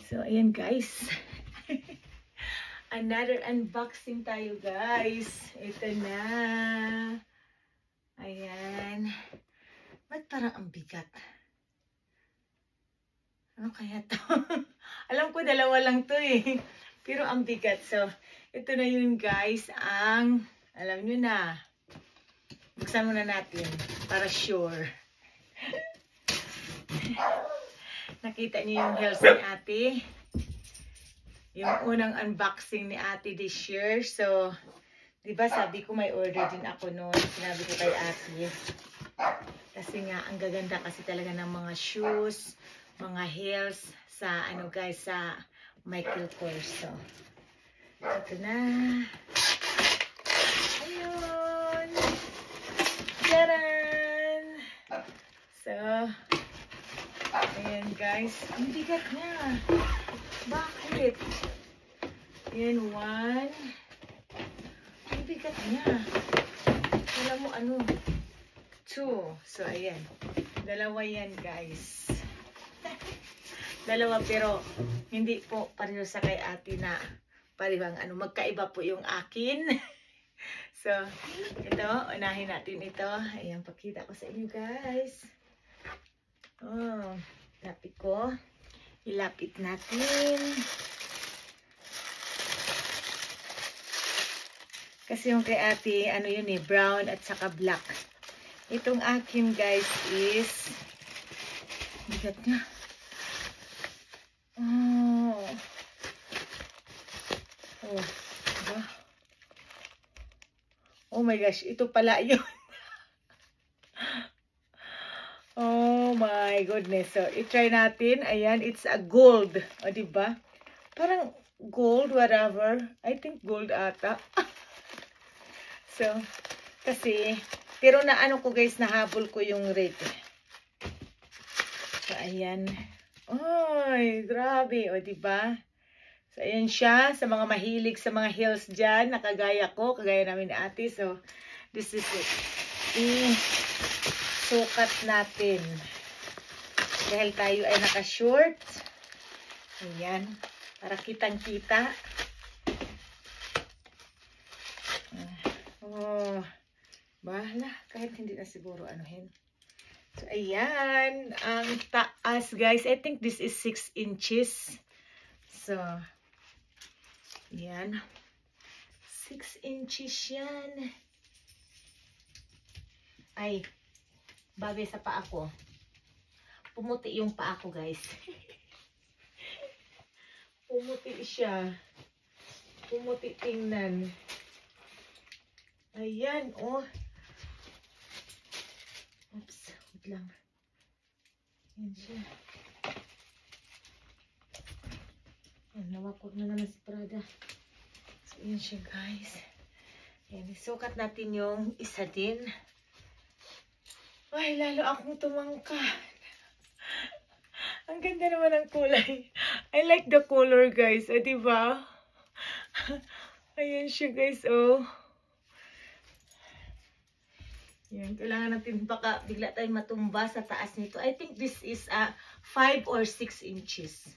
So, ayan guys. Another unboxing tayo guys. Ito na. Ayan. Ba't parang ang bigat? Ano kaya to? Alam ko dalawa lang to eh. Pero ang bigat. So, ito na yun guys. Ang, alam nyo na. Buksan muna natin. Para sure. Nakita niyo yung heels ni ate. Yung unang unboxing ni ate this year. So, diba sabi ko may order din ako noon. Sinabi ko kay ate. Kasi nga, ang gaganda kasi talaga ng mga shoes, mga heels sa, ano guys, sa Michael Kors. So, ito na. Ayun. Taran! So, ayan guys. Ang bigat niya. Bakit? Ayan, one. Ang bigat niya. Alam mo ano? Two. So, ayan. Dalawa yan guys. Dalawa pero hindi po pareho sa kay ate na paribang ano. Magkaiba po yung akin. So, ito. Unahin natin ito. Ayan, pakita ko sa inyo guys. Oh, lapit ko. Ilapit natin. Kasi yung kay ate, ano yun eh, brown at saka black. Itong akin guys is, bigat niya. Oh. Oh, diba? Oh my gosh, ito pala yun. Oh my goodness. So, i-try natin. Ayan, it's a gold. O, diba? Parang gold, whatever. I think gold ata. So, kasi, pero na ano ko guys, nahabol ko yung rate. So, ayan. Ay, grabe. O, diba? So, ayan siya. Sa mga mahilig sa mga heels dyan, nakagaya ko, kagaya namin ni ate. So, this is it. Sukat natin. Dahil tayo ay naka-short. Ayan. Para kitang-kita. Oh. Bahala. Kahit hindi na siguro anuhin. So, ayan. Ang taas, guys. I think this is 6 inches. So, ayan. 6 inches yan. Ay, bagay sa paa ko. Pumuti yung paa ko, guys. Pumuti siya. Pumuti tingnan. Ayan, oh. Oops, wait lang. Ayan siya. Oh, nawakot na naman si Prada. So, ayan siya, guys. Ayan, isukat natin yung isa din. Ay, lalo akong tumangkad. Ang ganda naman ng kulay. I like the color, guys. Eh, diba? Ayan siya, guys. Oh. Ayan. Kailangan natin baka bigla tayong matumba sa taas nito. I think this is 5 or 6 inches.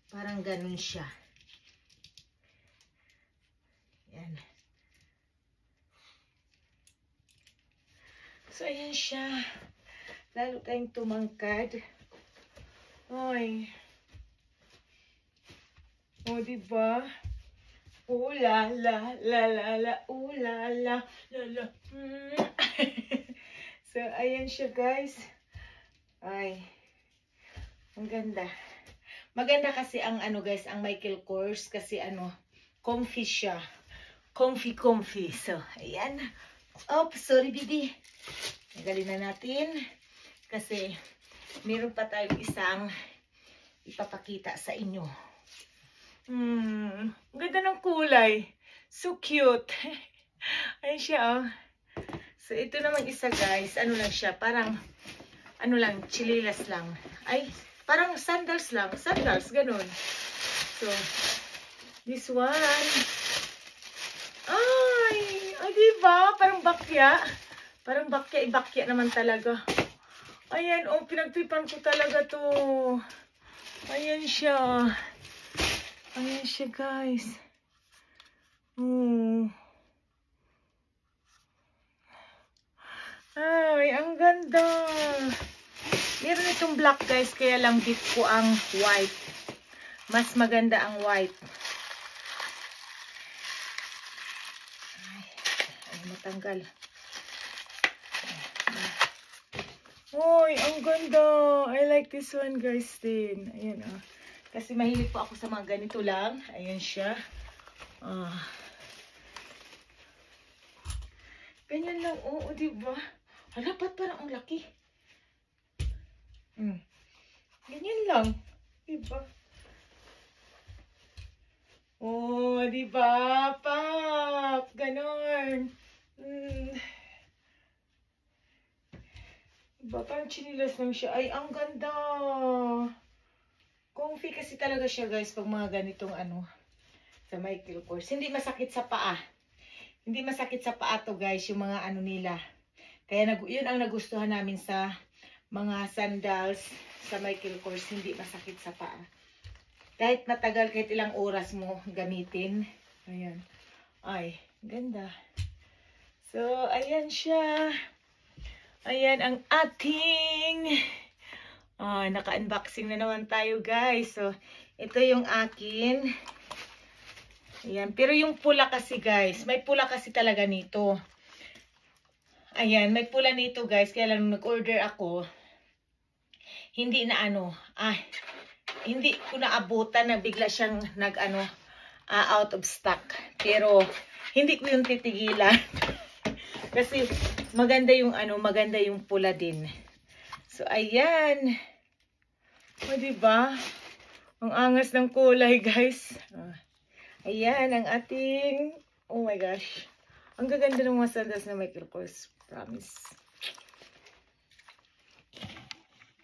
Parang ganun siya. Ayan. So, ayan siya. Lalo tayong tumangkad. Ay. O, diba? Oh, la, la, la, la, la, oh, la, la, la, la. So, ayan siya, guys. Ay. Ang ganda. Maganda kasi ang, ano, guys, ang Michael Kors. Kasi, ano, comfy siya. Comfy, comfy. So, ayan. Oh, sorry, baby. Nagalin na natin. Kasi, meron pa tayong isang ipapakita sa inyo. Ang ganda ng kulay. So cute. Ayan siya, oh. So, ito naman isa, guys. Ano lang siya? Parang, ano lang, chililas lang. Ay, parang sandals lang. Sandals, ganun. So, this one. Ay, diba? Parang bakya. Parang bakya naman talaga. Ayan, oh, pinagtripan ko talaga to. Ayan siya. Ayan siya, guys. Ay, ang ganda. Meron itong black, guys, kaya lang bit ko ang white. Mas maganda ang white. Ay, matanggal. Uy, ang ganda. I like this one, guys, din. Ayan, ah. Kasi mahilig po ako sa mga ganito lang. Ayan siya. Ganyan lang. Oo, diba? Hala, ba't parang ang laki? Ganyan lang. Diba? Oh, diba? Pop! Ganon. Diba? Parang chinilas lang siya. Ay, ang ganda. Comfy kasi talaga siya, guys, pag mga ganitong sa Michael Kors. Hindi masakit sa paa. Hindi masakit sa paa to, guys, yung mga nila. Kaya yun ang nagustuhan namin sa mga sandals sa Michael Kors. Hindi masakit sa paa. Kahit matagal, kahit ilang oras mo gamitin. Ayan. Ay, ganda. So, ayan siya. Ayan ang ating... naka-unboxing na naman tayo, guys. So, ito yung akin. Ayan. Pero yung pula kasi, guys, may pula kasi talaga nito. Ayan, may pula nito, guys. Kaya lang nag-order ako. Hindi na hindi ko naabutan na bigla siyang out of stock. Pero, hindi ko yung titigilan. Kasi, maganda yung pula din. So, ayan. O, diba? Ang angas ng kulay, guys. Ayan, ang ating... Oh my gosh. Ang gaganda ng mga sandals na Michael Kors. Promise.